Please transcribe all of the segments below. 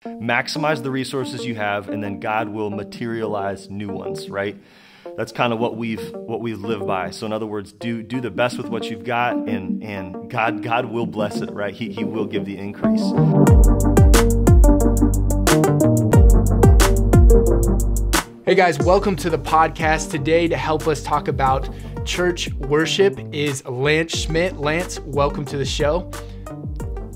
maximize the resources you have, and then God will materialize new ones, right? That's kind of what we've lived by. So in other words, do the best with what you've got, and God will bless it, right? He will give the increase. Hey guys, welcome to the podcast. Today to help us talk about church worship is Lance Schmidt. Lance, welcome to the show.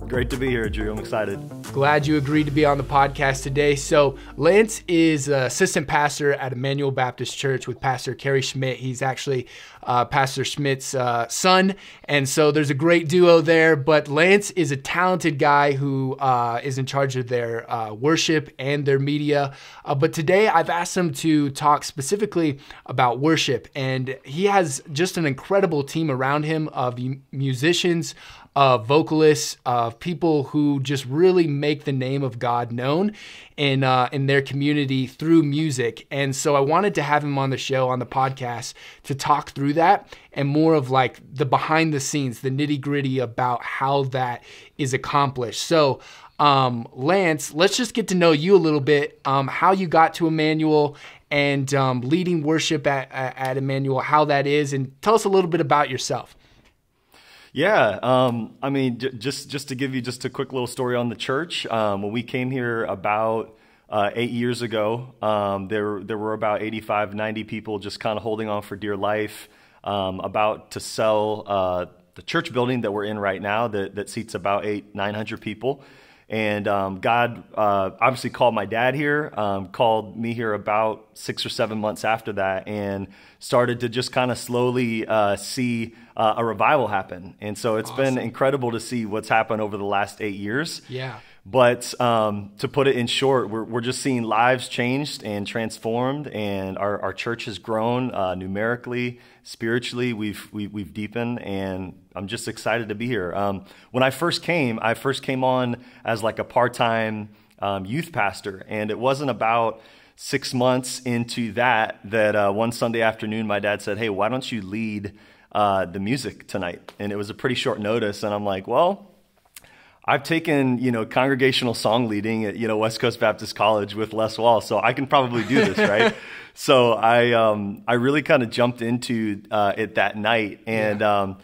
Great to be here, Drew. I'm excited. Glad you agreed to be on the podcast today. So Lance is assistant pastor at Emmanuel Baptist Church with Pastor Kerry Schmidt. He's actually Pastor Schmidt's son. And so there's a great duo there. But Lance is a talented guy who is in charge of their worship and their media. But today I've asked him to talk specifically about worship. And he has just an incredible team around him of musicians, vocalists, people who just really make the name of God known in their community through music. And so I wanted to have him on the show, on the podcast, to talk through that and more of like the behind the scenes, the nitty gritty about how that is accomplished. So Lance, let's just get to know you a little bit, how you got to Emmanuel and leading worship at Emmanuel, how that is, and tell us a little bit about yourself. Yeah, I mean, just to give you just a quick little story on the church. When we came here about 8 years ago, there were about 85, 90 people just kind of holding on for dear life, about to sell the church building that we're in right now that seats about 900 people. And God obviously called my dad here, called me here about 6 or 7 months after that, and started to just kind of slowly see a revival happen. And so it's been incredible to see what's happened over the last 8 years. Yeah. But to put it in short, we're just seeing lives changed and transformed, and our church has grown numerically, spiritually. We've deepened, and I'm just excited to be here. When I first came on as like a part-time youth pastor, and it wasn't about 6 months into that one Sunday afternoon, my dad said, "Hey, why don't you lead the music tonight?" And it was a pretty short notice, and I'm like, well, I've taken, congregational song leading at, West Coast Baptist College with Les Wall, so I can probably do this, right? So I really kind of jumped into it that night, and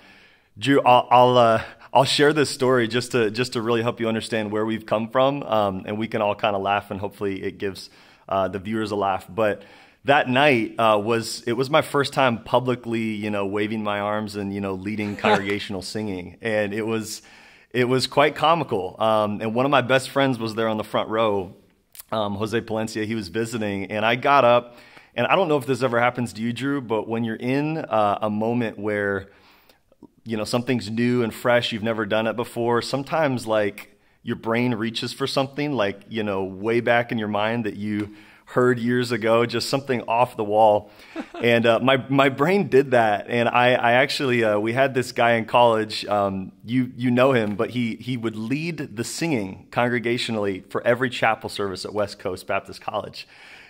Drew, I'll share this story just to really help you understand where we've come from, and we can all kind of laugh, and hopefully it gives the viewers a laugh. But that night was my first time publicly, waving my arms and leading congregational singing, and it was quite comical. And one of my best friends was there on the front row, Jose Palencia. He was visiting, and I got up, and I don't know if this ever happens to you, Drew, but when you're in a moment where, something's new and fresh, you've never done it before, sometimes like your brain reaches for something like, way back in your mind that you heard years ago, just something off the wall. And my brain did that. And I actually, we had this guy in college, you know him, but he would lead the singing congregationally for every chapel service at West Coast Baptist College.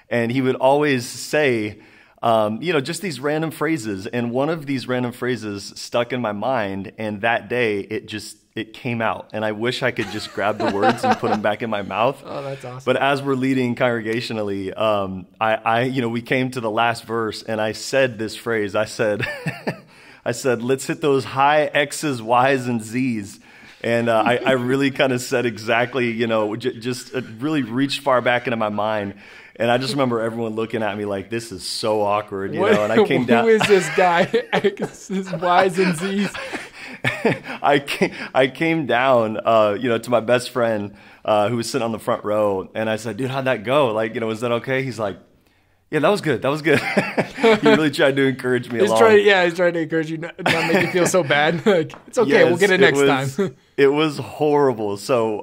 And he would always say, just these random phrases. And one of these random phrases stuck in my mind. And that day, it came out, and I wish I could just grab the words and put them back in my mouth. Oh, that's awesome. But as we're leading congregationally, we came to the last verse, and I said this phrase. I said, let's hit those high X's, Y's, and Z's. And I really kind of said exactly, just really reached far back into my mind. And I just remember everyone looking at me like, this is so awkward, And I came down. Who is this guy? X's, Y's, and Z's. I came down, to my best friend who was sitting on the front row, and I said, "Dude, how'd that go? Like, was that okay?" He's like, "Yeah, that was good. That was good." He really tried to encourage me along. He's trying to encourage you, not make you feel so bad. Like, it's okay, yes, we'll get it next time. It was horrible. So,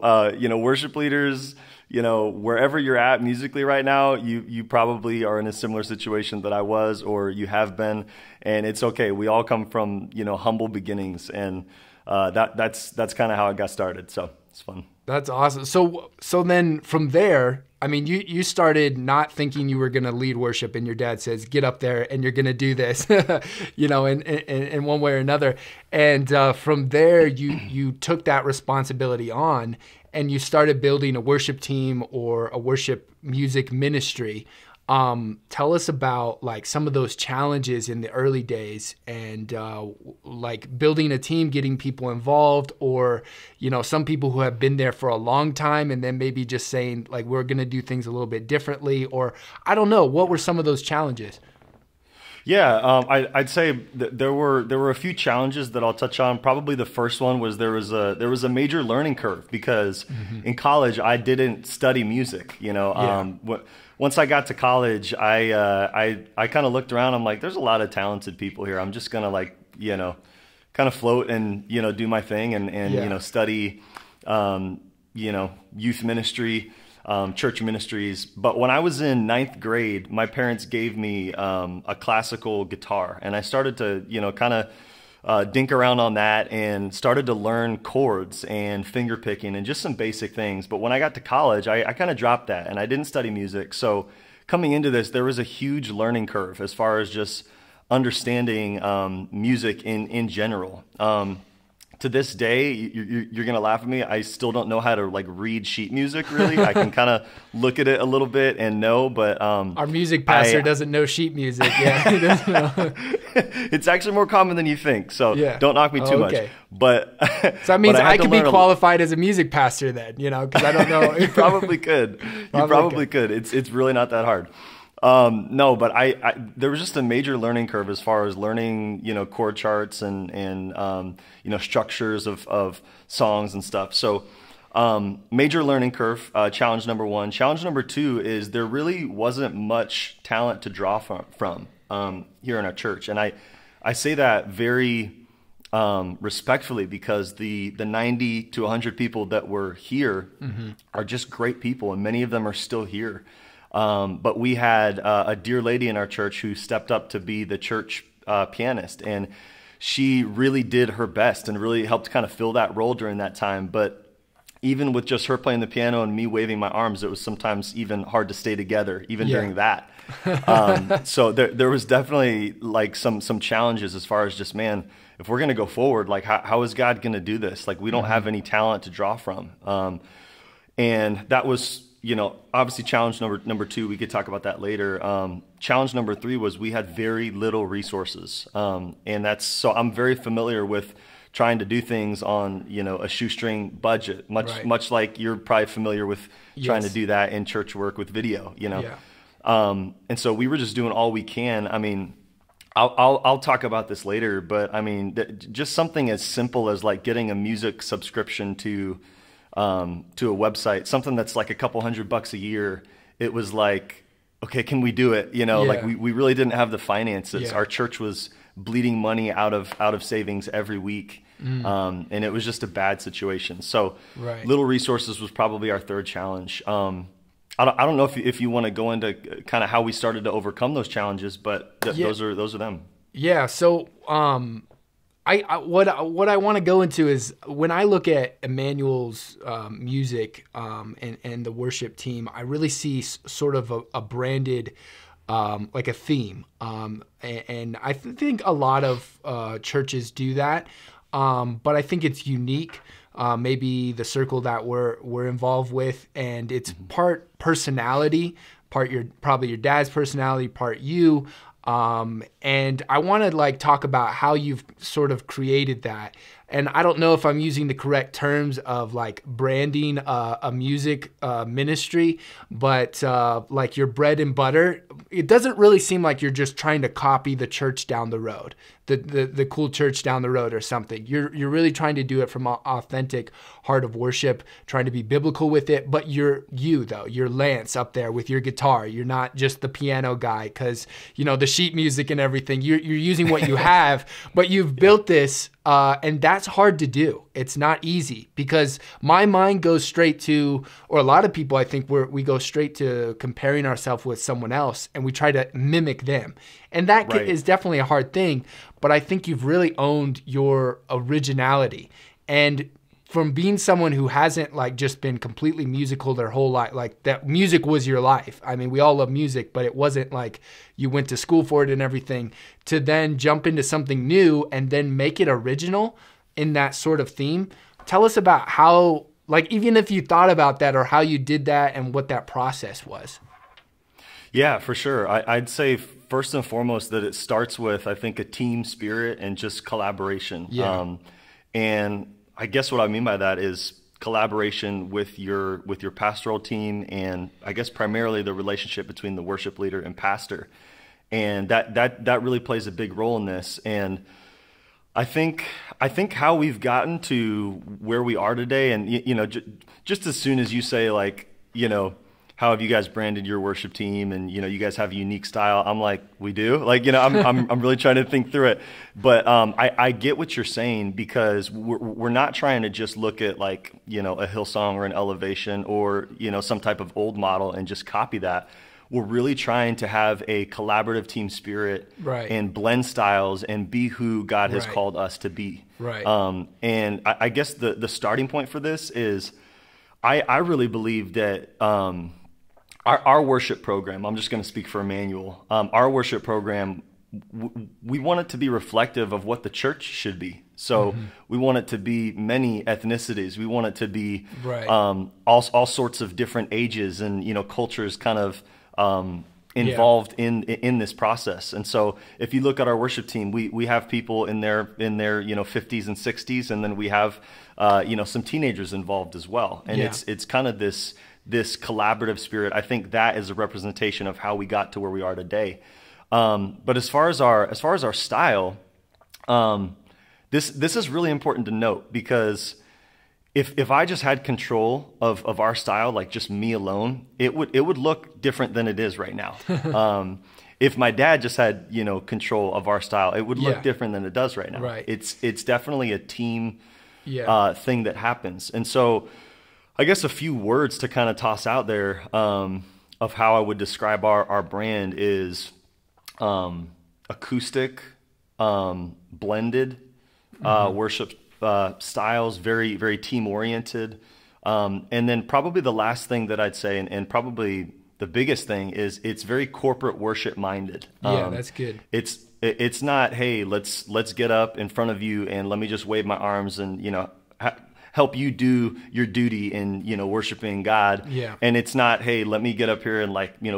worship leaders, wherever you're at musically right now, you probably are in a similar situation that I was, or you have been, and it's okay. We all come from, humble beginnings, and that's kind of how it got started. So it's fun. That's awesome. So then from there, I mean, you started not thinking you were going to lead worship, and your dad says, get up there and you're going to do this, in one way or another. And from there, you took that responsibility on. and you started building a worship team or a worship music ministry. Tell us about like some of those challenges in the early days and like building a team, getting people involved, or, you know, some people who have been there for a long time and then maybe just saying like, we're going to do things a little bit differently, or I don't know. What were some of those challenges? Yeah, I'd say there were a few challenges that I'll touch on. Probably the first one was there was a major learning curve because in college I didn't study music. You know, once I got to college, I kind of looked around. I'm like, there's a lot of talented people here. I'm just gonna like, you know, kind of float and, you know, do my thing and you know, study, you know, youth ministry. Church ministries. But when I was in 9th grade, my parents gave me a classical guitar, and I started to, you know, kind of dink around on that and started to learn chords and finger picking and just some basic things. But when I got to college, I kind of dropped that and I didn't study music. So coming into this, there was a huge learning curve as far as just understanding music in general. To this day, you're going to laugh at me. I still don't know how to like read sheet music really. I can kind of look at it a little bit and know, but our music pastor doesn't know sheet music. Yeah, he doesn't know. It's actually more common than you think. So don't knock me too much. But so that means I could be qualified as a music pastor then, you know, because I don't know. You probably could. You probably could. It's really not that hard. No, but there was just a major learning curve as far as learning, you know, chord charts and you know, structures of songs and stuff. So, major learning curve, challenge number one. Challenge number two is there really wasn't much talent to draw from here in our church. And I say that very respectfully because the 90 to 100 people that were here are just great people, and many of them are still here. But we had a dear lady in our church who stepped up to be the church pianist, and she really did her best and really helped kind of fill that role during that time. But even with just her playing the piano and me waving my arms, it was sometimes even hard to stay together, even during that. So there was definitely like some challenges as far as just, man, if we're going to go forward, like how is God going to do this? Like we don't have any talent to draw from. And that was, you know, obviously challenge number two, we could talk about that later. Challenge number three was we had very little resources. And so I'm very familiar with trying to do things on, you know, a shoestring budget, much like you're probably familiar with trying to do that in church work with video, you know? And so we were just doing all we can. I mean, I'll talk about this later, but I mean, just something as simple as like getting a music subscription to a website, something that's like a couple $100 a year. It was like, okay, can we do it? You know, like we really didn't have the finances. Our church was bleeding money out of savings every week. And it was just a bad situation. So little resources was probably our third challenge. I don't know if you want to go into kind of how we started to overcome those challenges, but those are them. Yeah. So, what I want to go into is when I look at Emmanuel's music and the worship team, I really see sort of a branded like a theme, and I think a lot of churches do that, but I think it's unique. Maybe the circle that we're involved with, and it's part personality, probably your dad's personality, part you. And I want to like talk about how you've sort of created that. And I don't know if I'm using the correct terms of like branding a music ministry, but like your bread and butter, it doesn't really seem like you're just trying to copy the church down the road, the cool church down the road or something. You're really trying to do it from an authentic heart of worship, trying to be biblical with it. But you're Lance up there with your guitar. You're not just the piano guy because, you know, the sheet music and everything. You're using what you have, but you've built this. And that's hard to do. It's not easy because my mind goes straight to, or a lot of people, I think we go straight to comparing ourselves with someone else and we try to mimic them. And that is definitely a hard thing, but I think you've really owned your originality. And from being someone who hasn't like just been completely musical their whole life, like that music was your life. I mean, we all love music, but it wasn't like you went to school for it and everything, to then jump into something new and then make it original in that sort of theme. Tell us about how Like, even if you thought about that or how you did that and what that process was. Yeah, for sure. I'd say first and foremost that it starts with, I think, a team spirit and just collaboration. Yeah. And I guess what I mean by that is collaboration with your pastoral team, and I guess primarily the relationship between the worship leader and pastor. And that really plays a big role in this. And I think how we've gotten to where we are today, and just as soon as you say, like, how have you guys branded your worship team, and you guys have a unique style, I'm like, we do. Like, I'm really trying to think through it. But I get what you're saying, because we're not trying to just look at, like, a Hillsong or an Elevation or some type of old model and just copy that. We're really trying to have a collaborative team spirit, right, and blend styles and be who God has right, called us to be. Right. And I guess the starting point for this is I really believe that our worship program, I'm just going to speak for Emmanuel, our worship program, we want it to be reflective of what the church should be. So we want it to be many ethnicities. We want it to be all sorts of different ages and cultures kind of involved in this process. And so if you look at our worship team, we have people in their 50s and 60s, and then we have some teenagers involved as well. And it's kind of this collaborative spirit. I think that is a representation of how we got to where we are today. But as far as our style, this is really important to note, because if I just had control of our style, like just me alone, it would look different than it is right now. If my dad just had control of our style, it would look different than it does right now. Right. It's definitely a team thing that happens. And so I guess a few words to kind of toss out there of how I would describe our brand is acoustic, blended worship styles, very, very team oriented. And then probably the last thing that I'd say, and probably the biggest thing, is it's very corporate worship minded. Yeah, that's good. It's not, hey, let's get up in front of you and let me just wave my arms and help you do your duty in worshiping God. Yeah. And it's not, hey, let me get up here and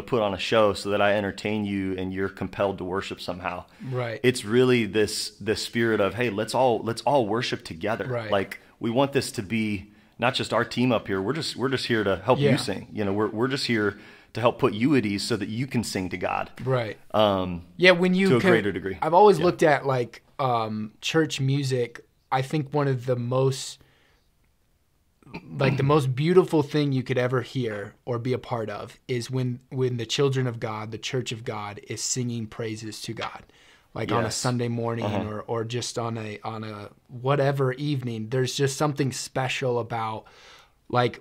put on a show so that I entertain you and you're compelled to worship somehow. Right. It's really this spirit of, hey, let's all worship together. Right. Like, we want this to be not just our team up here. We're just here to help you sing. We're just here to help put you at ease so that you can sing to God. Right. When you to a greater degree. I've always looked at church music. I think one of the most the most beautiful thing you could ever hear or be a part of is when the children of God, the church of God, is singing praises to God. On a Sunday morning or just on a whatever evening. There's just something special about,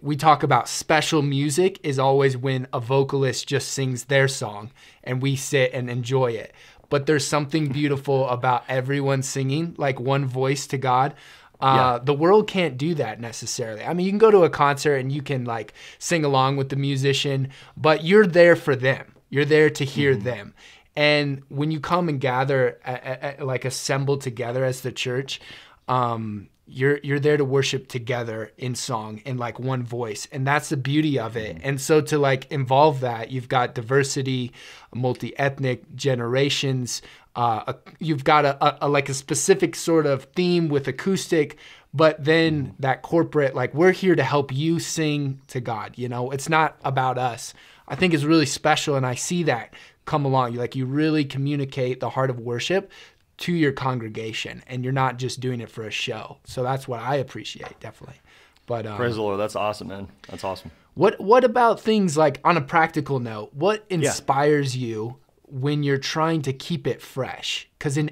we talk about special music is always when a vocalist just sings their song and we sit and enjoy it. But there's something beautiful about everyone singing one voice to God. The world can't do that necessarily. I mean, you can go to a concert and you can sing along with the musician, but you're there for them. You're there to hear them. And when you come and gather, assemble together as the church, you're there to worship together in song in one voice, and that's the beauty of it. And so to involve that, you've got diversity, multi-ethnic generations. You've got a specific sort of theme with acoustic, but then that corporate, we're here to help you sing to God. It's not about us. I think it's really special, and I see that come along. You really communicate the heart of worship to your congregation, and you're not just doing it for a show. So that's what I appreciate, definitely. But praise the Lord. That's awesome, man. That's awesome. What about things on a practical note? What inspires you when you're trying to keep it fresh? Because when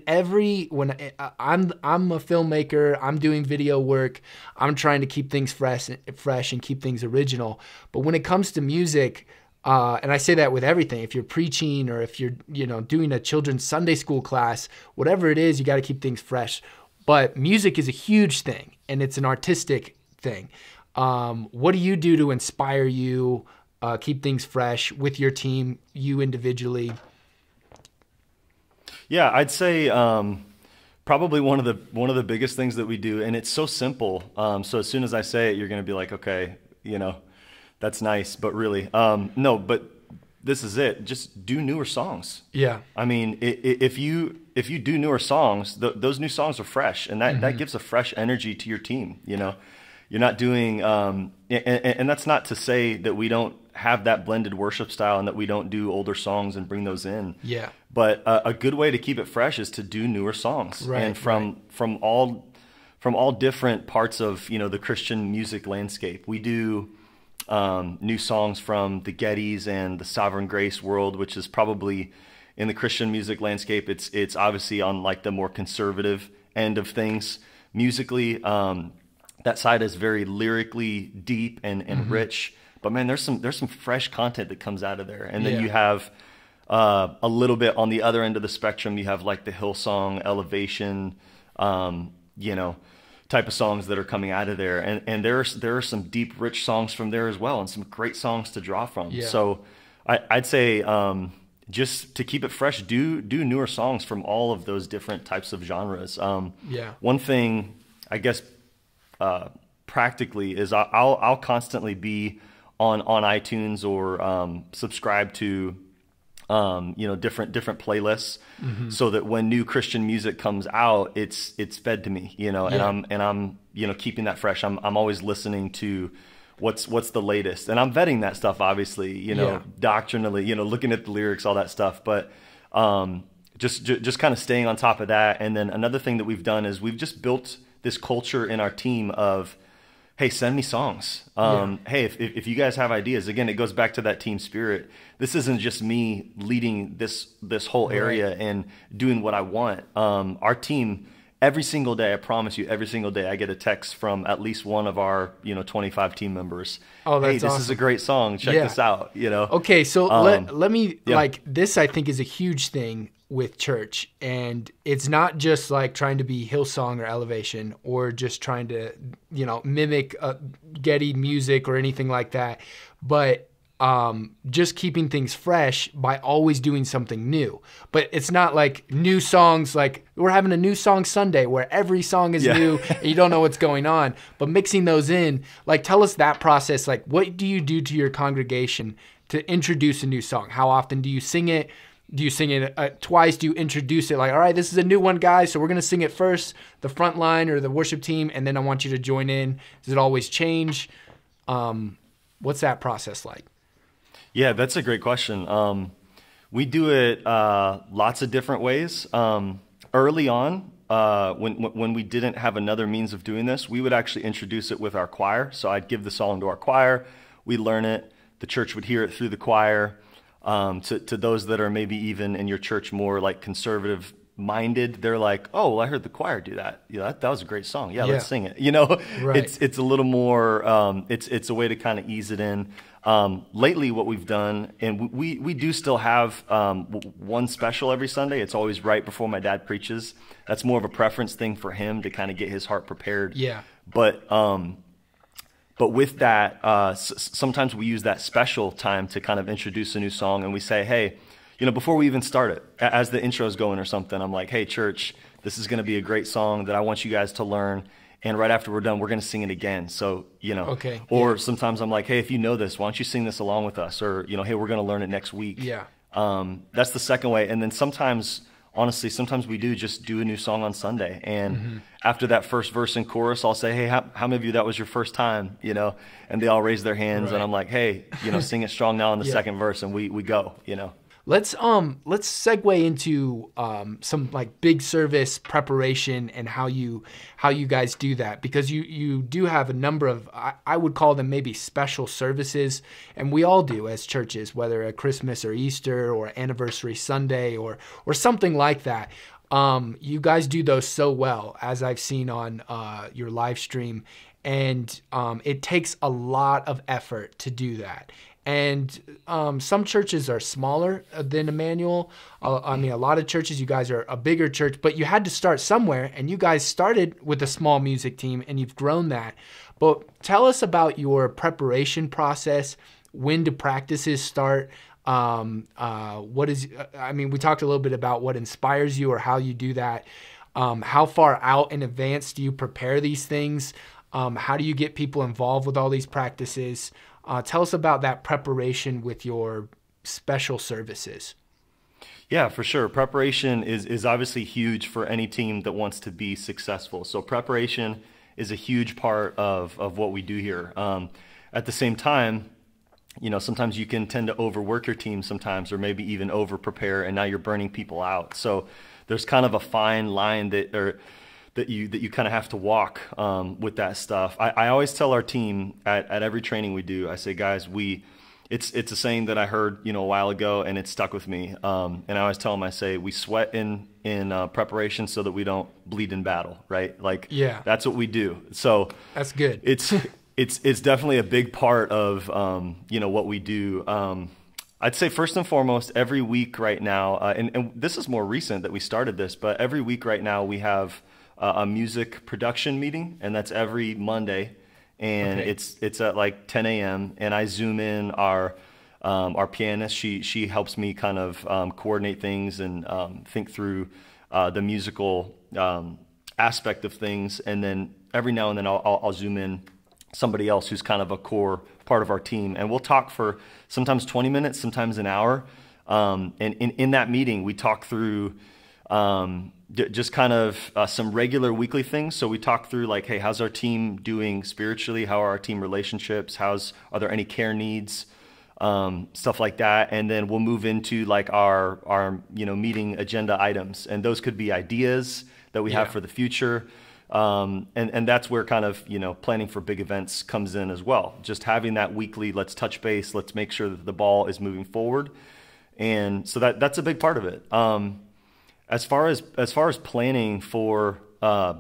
I'm a filmmaker, I'm doing video work, I'm trying to keep things fresh and keep things original. But when it comes to music, and I say that with everything, if you're preaching or if you're doing a children's Sunday school class, whatever it is, you got to keep things fresh. But music is a huge thing, and it's an artistic thing. What do you do to inspire you, keep things fresh with your team, you individually? Yeah, I'd say Probably one of the biggest things that we do, and it's so simple. So as soon as I say it, you're going to be like, okay, that's nice, but really, no. But this is it. Just do newer songs. Yeah. I mean, if you do newer songs, those new songs are fresh, and that gives a fresh energy to your team. You're not doing, and that's not to say that we don't have that blended worship style and that we don't do older songs and bring those in. Yeah. But a good way to keep it fresh is to do newer songs, right, and from all different parts of the Christian music landscape. We do new songs from the Gettys and the Sovereign Grace world, which is probably in the Christian music landscape. It's obviously on like the more conservative end of things musically. That side is very lyrically deep and rich. But man, there's some fresh content that comes out of there, and then you have a little bit on the other end of the spectrum. You have like the Hillsong, Elevation, type of songs that are coming out of there, and there are some deep, rich songs from there as well, and some great songs to draw from. Yeah. So I'd say just to keep it fresh, do newer songs from all of those different types of genres. One thing I guess practically is I'll constantly be on iTunes or subscribe to different playlists, so that when new Christian music comes out, it's fed to me, and I'm keeping that fresh. I'm always listening to what's the latest, and I'm vetting that stuff, obviously, doctrinally, looking at the lyrics, all that stuff, but just kind of staying on top of that. And then another thing that we've done is we've just built this culture in our team of, hey, send me songs. Hey, if you guys have ideas, again, it goes back to that team spirit. This isn't just me leading this whole area and doing what I want. Our team, every single day, I promise you, every single day, I get a text from at least one of our 25 team members. Oh, that's hey, this awesome. is a great song. Check this out. Okay, so let me this. I think is a huge thing with church, and it's not just like trying to be Hillsong or Elevation or just trying to mimic Getty music or anything like that, but just keeping things fresh by always doing something new. But it's not like new songs, like we're having a new song Sunday where every song is new and you don't know what's going on, but mixing those in. Like, tell us that process. Like, what do you do to your congregation to introduce a new song? How often do you sing it? Do you sing it twice? Do you introduce it like, all right, this is a new one, guys, so we're going to sing it first, the front line or the worship team, and then I want you to join in? Does it always change? What's that process like? Yeah, that's a great question. We do it lots of different ways. Early on, when we didn't have another means of doing this, we would actually introduce it with our choir. So I'd give the song to our choir. We'd learn it. The church would hear it through the choir. To those that are maybe even in your church more like conservative minded, they're like, oh, well, I heard the choir do that. That was a great song. Yeah, let's sing it. Right. It's a little more, it's a way to kind of ease it in. Lately what we've done, and we do still have one special every Sunday. It's always right before my dad preaches. That's more of a preference thing for him to kind of get his heart prepared. Yeah. But with that, sometimes we use that special time to kind of introduce a new song, and we say, hey, before we even start it, as the intro's going or something, I'm like, hey, church, this is going to be a great song that I want you guys to learn. And right after we're done, we're going to sing it again. So, Okay. Or sometimes I'm like, hey, if you know this, why don't you sing this along with us? Or, hey, we're going to learn it next week. Yeah. That's the second way. And then sometimes we do a new song on Sunday. And after that first verse and chorus, I'll say, hey, how many of you that was your first time? And they all raise their hands. Right. And I'm like, hey, sing it strong now in the second verse. And we go, Let's segue into some like big service preparation and how you guys do that, because you do have a number of, I would call them maybe special services, and we all do as churches, whether at Christmas or Easter or Anniversary Sunday or something like that. You guys do those so well, as I've seen on your live stream, and it takes a lot of effort to do that. And some churches are smaller than Emmanuel. I mean, a lot of churches, you guys are a bigger church, but you had to start somewhere, and you guys started with a small music team, and you've grown that. But tell us about your preparation process. When do practices start? We talked a little bit about what inspires you or how you do that. How far out in advance do you prepare these things? How do you get people involved with all these practices? Tell us about that preparation with your special services. Yeah, for sure. Preparation is obviously huge for any team that wants to be successful. So preparation is a huge part of what we do here. At the same time, sometimes you can tend to overwork your team sometimes, or maybe even over prepare, and now you're burning people out. So there's kind of a fine line that you kind of have to walk with that stuff. I always tell our team at every training we do, I say, guys, it's a saying that I heard a while ago, and it stuck with me. And I always tell them, I say, we sweat in preparation so that we don't bleed in battle, right? Like, yeah, that's what we do. So that's good. It's definitely a big part of what we do. I'd say first and foremost, every week right now, and this is more recent that we started this, but every week right now we have a music production meeting, and that's every Monday, and okay. it's at like 10 a.m. and I Zoom in our pianist. She helps me kind of coordinate things and think through the musical aspect of things, and then every now and then I'll Zoom in somebody else who's kind of a core part of our team, and we'll talk for sometimes 20 minutes, sometimes an hour. And in that meeting, we talk through just kind of some regular weekly things. So we talk through like, hey, how's our team doing spiritually? How are our team relationships? Are there any care needs? Stuff like that. And then we'll move into like our meeting agenda items, and those could be ideas that we have for the future. And that's where kind of, planning for big events comes in as well. Just having that weekly, let's touch base, let's make sure that the ball is moving forward. And so that's a big part of it. As far as planning for a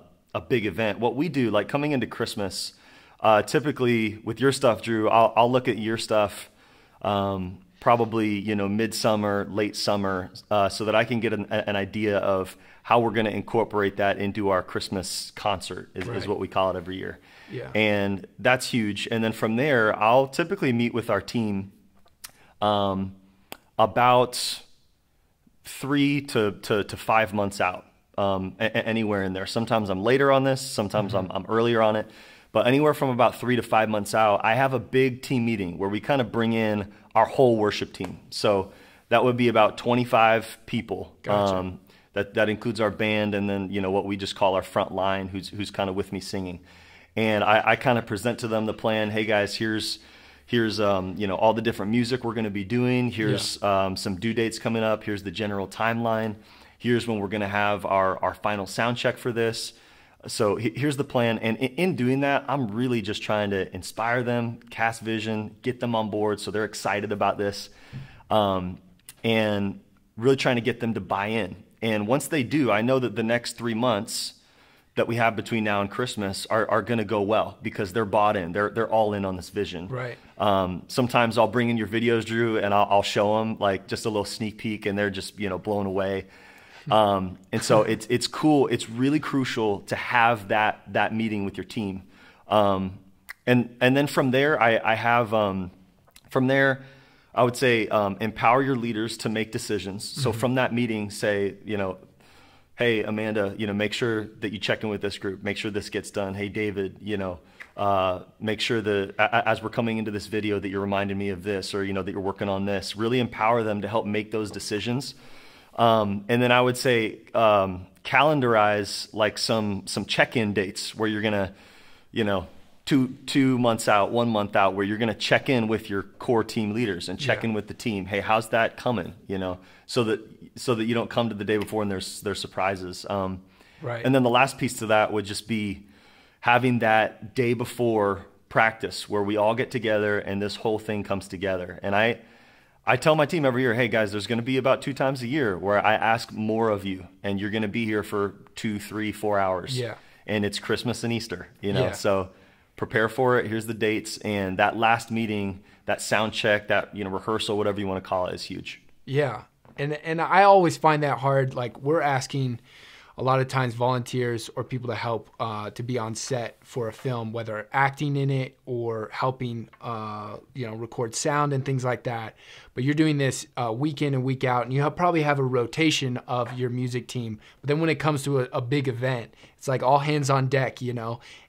big event, what we do, like coming into Christmas, typically with your stuff, Drew, I'll look at your stuff probably midsummer, late summer, so that I can get an idea of how we're going to incorporate that into our Christmas concert is what we call it every year. Yeah. And that's huge. And then from there, I'll typically meet with our team about 3 to 5 months out, anywhere in there. Sometimes I'm later on this, sometimes I'm earlier on it, but anywhere from about 3 to 5 months out, I have a big team meeting where we kind of bring in our whole worship team. So that would be about 25 people. Gotcha. That includes our band, and then what we just call our front line, who's kind of with me singing. And I kind of present to them the plan. Hey guys, here's all the different music we're going to be doing. Here's some due dates coming up. Here's the general timeline. Here's when we're going to have our final sound check for this. So here's the plan. And in doing that, I'm really just trying to inspire them, cast vision, get them on board so they're excited about this, and really trying to get them to buy in. And once they do, I know that the next 3 months that we have between now and Christmas are going to go well because they're bought in. They're all in on this vision. Right. Sometimes I'll bring in your videos, Drew, and I'll show them like just a little sneak peek, and they're just blown away. And so it's cool. It's really crucial to have that meeting with your team. And then from there, I have from there, I would say empower your leaders to make decisions. So from that meeting, say, hey, Amanda, make sure that you check in with this group. Make sure this gets done. Hey, David, make sure that as we're coming into this video that you're reminding me of this, or, that you're working on this. Really empower them to help make those decisions. And then I would say calendarize like some check-in dates where you're going to, 2 months out, 1 month out, where you're going to check in with your core team leaders and check in with the team. Hey, how's that coming? So that you don't come to the day before and there's surprises. Right. And then the last piece to that would just be having that day before practice where we all get together and this whole thing comes together. And I tell my team every year, hey guys, there's going to be about 2 times a year where I ask more of you, and you're going to be here for 2, 3, 4 hours. Yeah. And it's Christmas and Easter, Yeah. So prepare for it. Here's the dates. And that last meeting, that sound check, that, rehearsal, whatever you want to call it, is huge. Yeah. And I always find that hard. Like, we're asking a lot of times volunteers or people that help to be on set for a film, whether acting in it or helping, record sound and things like that. But you're doing this week in and week out, and you probably have a rotation of your music team. But then when it comes to a big event, it's like all hands on deck,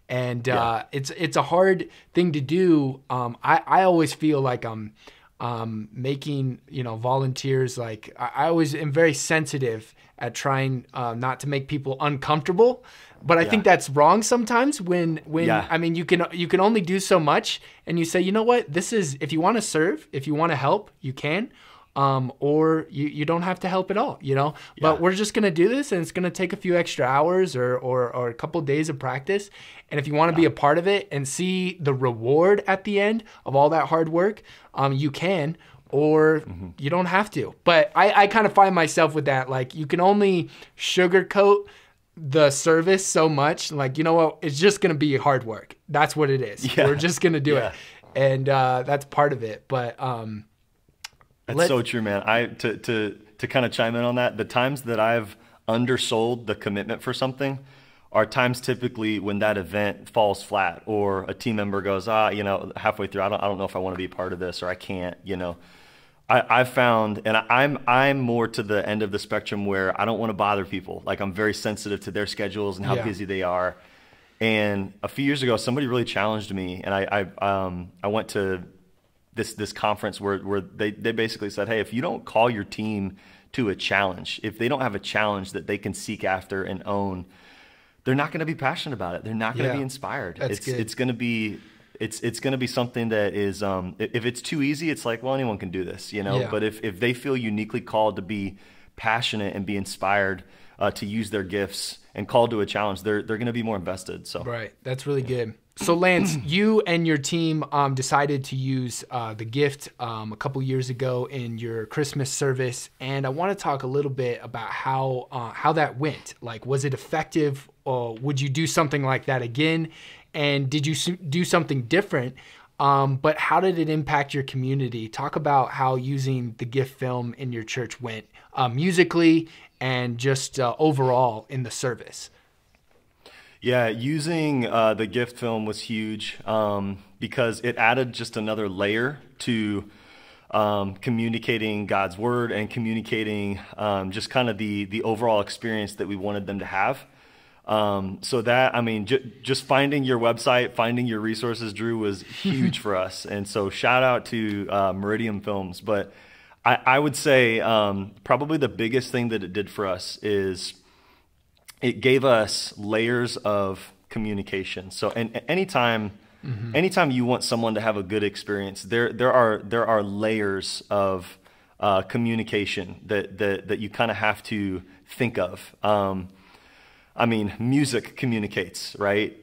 and it's a hard thing to do. I always feel like I'm making, volunteers, like I always am very sensitive at trying not to make people uncomfortable. But I think that's wrong sometimes when I mean, you can only do so much, and you say, you know what, this is, if you want to serve, if you want to help, you can. Or you don't have to help at all, but we're just going to do this, and it's going to take a few extra hours or a couple of days of practice. And if you want to be a part of it and see the reward at the end of all that hard work, you can, or you don't have to. But I kind of find myself with that. Like, you can only sugarcoat the service so much. Like, you know what? It's just going to be hard work. That's what it is. We're just going to do it. And that's part of it. But, that's so true, man. To kind of chime in on that, the times that I've undersold the commitment for something are times typically when that event falls flat, or a team member goes, halfway through, I don't know if I want to be a part of this, or I can't, I've found, and I'm more to the end of the spectrum where I don't want to bother people. Like, I'm very sensitive to their schedules and how busy they are. And a few years ago, somebody really challenged me, and I went to this conference where they basically said, hey, if you don't call your team to a challenge, if they don't have a challenge that they can seek after and own, they're not going to be passionate about it. They're not going to be inspired. It's going to be something that is, if it's too easy, it's like, well, anyone can do this, But if they feel uniquely called to be passionate and be inspired to use their gifts and called to a challenge, they're going to be more invested. So right, that's really good. So Lance, you and your team decided to use the gift a couple years ago in your Christmas service, and I want to talk a little bit about how that went. Like, was it effective? Or would you do something like that again? And did you do something different? But how did it impact your community? Talk about how using the gift film in your church went musically and just overall in the service. Yeah, using the gift film was huge because it added just another layer to communicating God's word and communicating just kind of the overall experience that we wanted them to have. So that, I mean, just finding your website, finding your resources, Drew, was huge for us. And so shout out to Meridian Films. But I would say probably the biggest thing that it did for us is it gave us layers of communication. So, and anytime you want someone to have a good experience, there are layers of communication that you kind of have to think of. I mean, music communicates, right?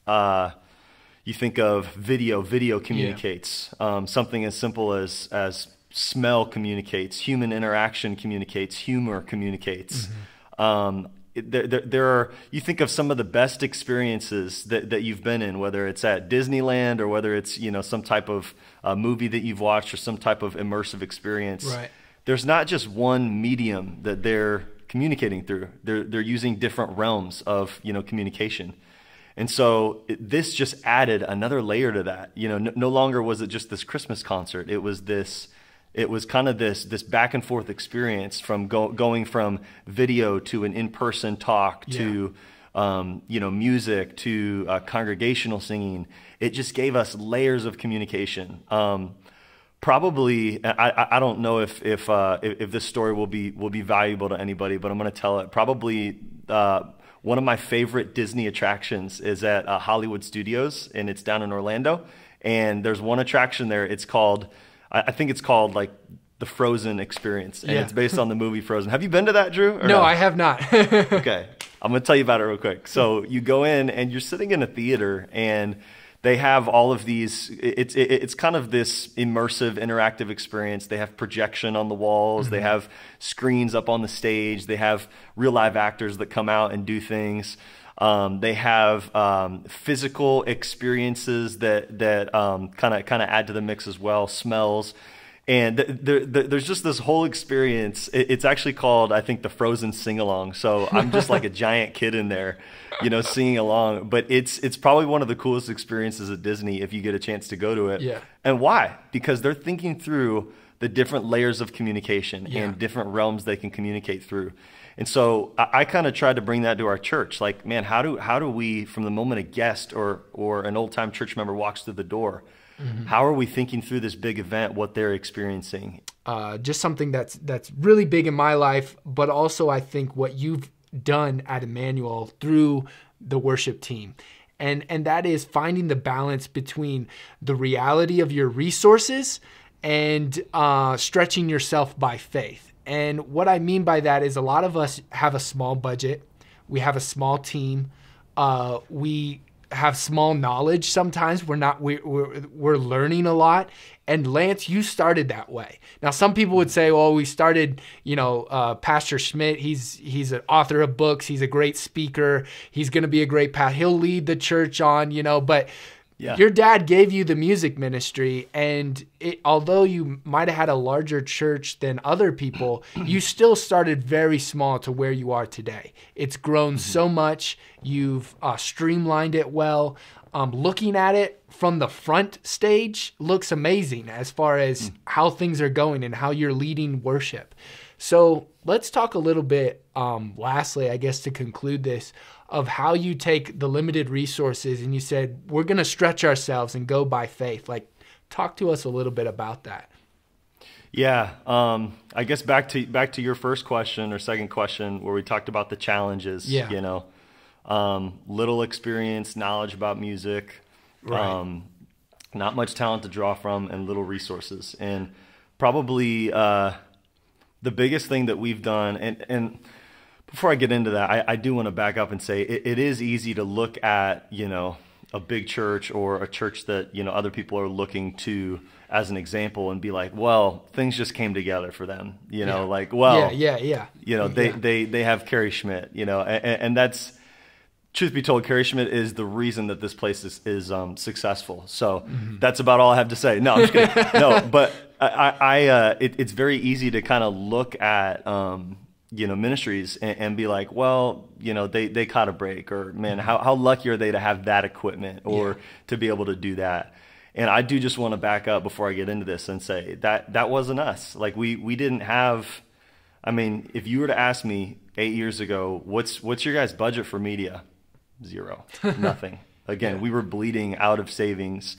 You think of video communicates. Something as simple as smell communicates, human interaction communicates, humor communicates. There are, you think of some of the best experiences that you've been in, whether it's at Disneyland or whether it's, some type of movie that you've watched or some type of immersive experience. Right. There's not just one medium that they're communicating through. They're using different realms of, communication. And so this just added another layer to that. No longer was it just this Christmas concert. It was kind of this back and forth experience from going from video to an in-person talk to, music to congregational singing. It just gave us layers of communication. Probably, I don't know if this story will be valuable to anybody, but I'm going to tell it. Probably one of my favorite Disney attractions is at Hollywood Studios, and it's down in Orlando. And there's one attraction there. It's called, I think it's called like the Frozen Experience, and it's based on the movie Frozen. Have you been to that, Drew? No, I have not. Okay, I'm going to tell you about it real quick. So you go in, and you're sitting in a theater, and they have all of these, it's kind of this immersive, interactive experience. They have projection on the walls. They have screens up on the stage. They have real live actors that come out and do things. They have physical experiences that kind of add to the mix as well, smells. And there's just this whole experience. It's actually called, I think, the Frozen Sing-Along. So I'm just like a giant kid in there, singing along. But it's probably one of the coolest experiences at Disney if you get a chance to go to it. Yeah. And why? Because they're thinking through the different layers of communication and different realms they can communicate through. And so I kind of tried to bring that to our church. Like, man, how do we, from the moment a guest or an old-time church member walks through the door, how are we thinking through this big event, what they're experiencing? Just something that's really big in my life, but also I think what you've done at Emmanuel through the worship team. And that is finding the balance between the reality of your resources and stretching yourself by faith. And what I mean by that is a lot of us have a small budget. We have a small team. We have small knowledge sometimes. We're learning a lot. And Lance, you started that way. Now, some people would say, well, we started, Pastor Schmidt, he's an author of books. He's a great speaker. He's going to be a great pastor. He'll lead the church on, but your dad gave you the music ministry. And although you might have had a larger church than other people, you still started very small to where you are today. It's grown so much. You've streamlined it well. Looking at it from the front stage looks amazing as far as how things are going and how you're leading worship. So let's talk a little bit, lastly, I guess to conclude this, of how you take the limited resources and you said, we're going to stretch ourselves and go by faith. Like, talk to us a little bit about that. Yeah. I guess back to your first question or second question where we talked about the challenges, little experience, knowledge about music, Right. not much talent to draw from, and little resources. And probably the biggest thing that we've done, and before I get into that, I do want to back up and say it is easy to look at, a big church or a church that, other people are looking to as an example and be like, well, things just came together for them, they have Carrie Schmidt, and that's, truth be told, Carrie Schmidt is the reason that this place is successful. So that's about all I have to say. No, I'm just kidding. No, but it's very easy to kind of look at, ministries and be like, well, they caught a break, or man, how lucky are they to have that equipment or to be able to do that? And I do just want to back up before I get into this and say that wasn't us. Like we didn't have, if you were to ask me 8 years ago, what's your guys' budget for media? Zero, nothing. Again, we were bleeding out of savings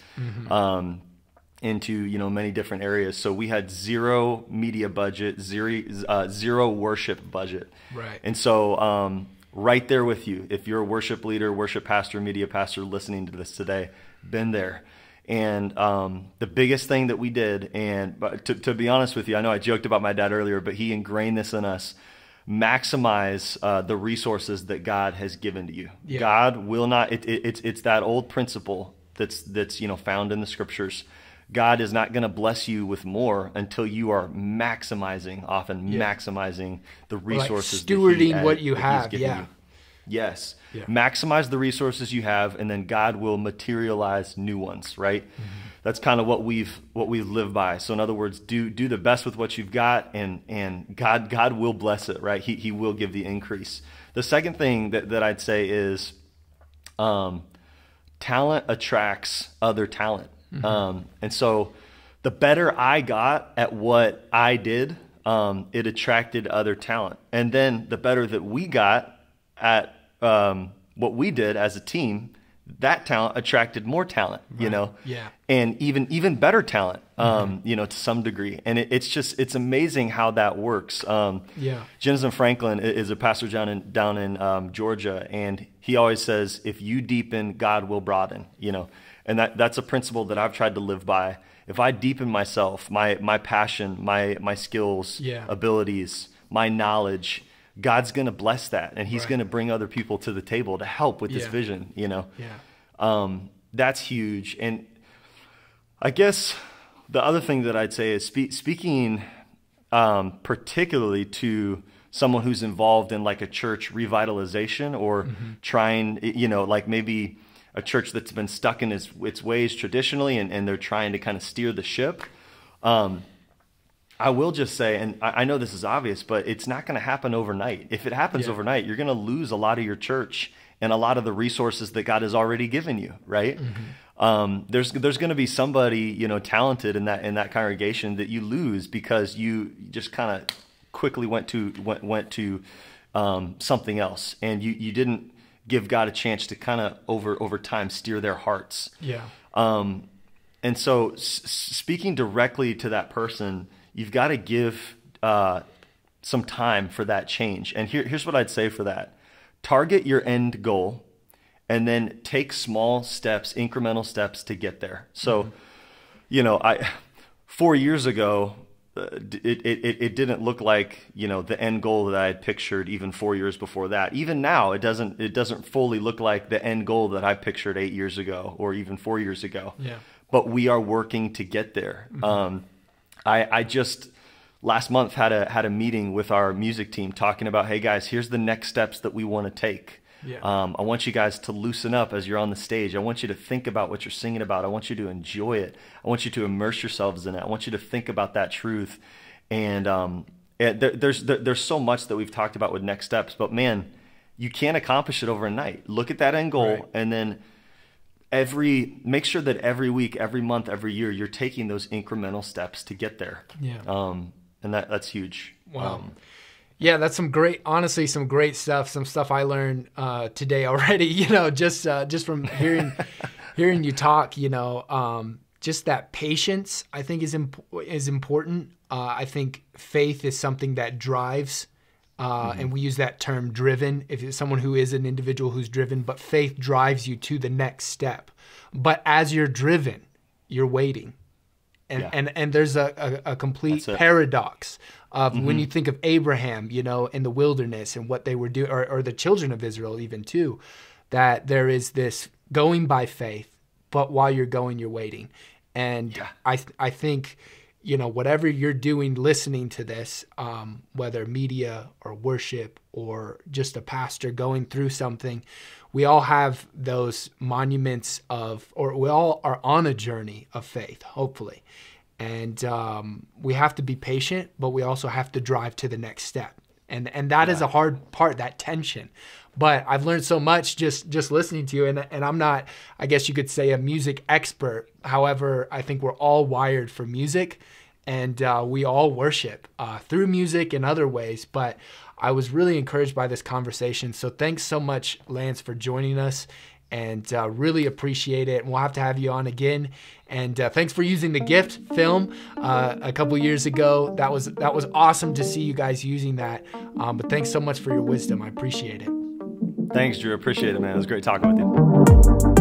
into many different areas. So we had zero media budget, zero worship budget. Right. And so right there with you, if you're a worship leader, worship pastor, media pastor listening to this today, been there. And the biggest thing that we did, but to be honest with you, I know I joked about my dad earlier, but he ingrained this in us. Maximize the resources that God has given to you. Yeah. God will not. It's that old principle that's found in the scriptures. God is not going to bless you with more until you are maximizing the resources, like stewarding what you have. You. Yes. Yeah. Maximize the resources you have, and then God will materialize new ones, right? That's kind of what we've lived by. So in other words, do the best with what you've got, and God will bless it, right? He will give the increase. The second thing that I'd say is talent attracts other talent. And so the better I got at what I did, it attracted other talent. And then the better that we got at what we did as a team, that talent attracted more talent, and even better talent, to some degree. And it's amazing how that works. Jensen Franklin is a pastor down in Georgia, and he always says, if you deepen, God will broaden, and that's a principle that I've tried to live by. If I deepen myself, my passion, my skills, abilities, my knowledge, God's going to bless that, and he's going to bring other people to the table to help with this vision, That's huge. And I guess the other thing that I'd say is speaking particularly to someone who's involved in like a church revitalization or trying, like maybe a church that's been stuck in its ways traditionally and they're trying to kind of steer the ship. I will just say, and I know this is obvious, but it's not going to happen overnight. If it happens overnight, you're going to lose a lot of your church and a lot of the resources that God has already given you, right? There's going to be somebody, talented in that congregation that you lose because you just kind of quickly went to something else, and you didn't give God a chance to kind of over time steer their hearts. Yeah. And so speaking directly to that person, you've got to give some time for that change. And here's what I'd say for that. Target your end goal and then take small steps, incremental steps to get there. So, 4 years ago, it didn't look like, the end goal that I had pictured even 4 years before that. Even now, it doesn't fully look like the end goal that I pictured 8 years ago or even 4 years ago. Yeah. But we are working to get there. I just last month had a meeting with our music team talking about, hey guys, here's the next steps that we want to take. Yeah. I want you guys to loosen up as you're on the stage. I want you to think about what you're singing about. I want you to enjoy it. I want you to immerse yourselves in it. I want you to think about that truth. And there's so much that we've talked about with next steps, but man, you can't accomplish it overnight. Look at that end goal, right, and then make sure that every week, every month, every year, you're taking those incremental steps to get there. Yeah. And that's huge. Wow. Yeah, that's some great stuff. Some stuff I learned today already. Just from hearing you talk. Just that patience, I think, is important. I think faith is something that drives, and we use that term driven. If it's someone who is an individual who's driven, but faith drives you to the next step. But as you're driven, you're waiting. And there's a complete paradox of when you think of Abraham, in the wilderness and what they were doing, or the children of Israel even too, that there is this going by faith, but while you're going, you're waiting. And I think, whatever you're doing, listening to this, whether media or worship or just a pastor going through something, we all have those monuments or we all are on a journey of faith, hopefully. And we have to be patient, but we also have to drive to the next step. And that is a hard part, that tension. But I've learned so much just listening to you. And I'm not, I guess you could say, a music expert. However, I think we're all wired for music, and we all worship through music in other ways. But I was really encouraged by this conversation. So thanks so much, Lance, for joining us, and really appreciate it. And we'll have to have you on again. And thanks for using the gift film a couple years ago. That was awesome to see you guys using that. But thanks so much for your wisdom. I appreciate it. Thanks, Drew. Appreciate it, man. It was great talking with you.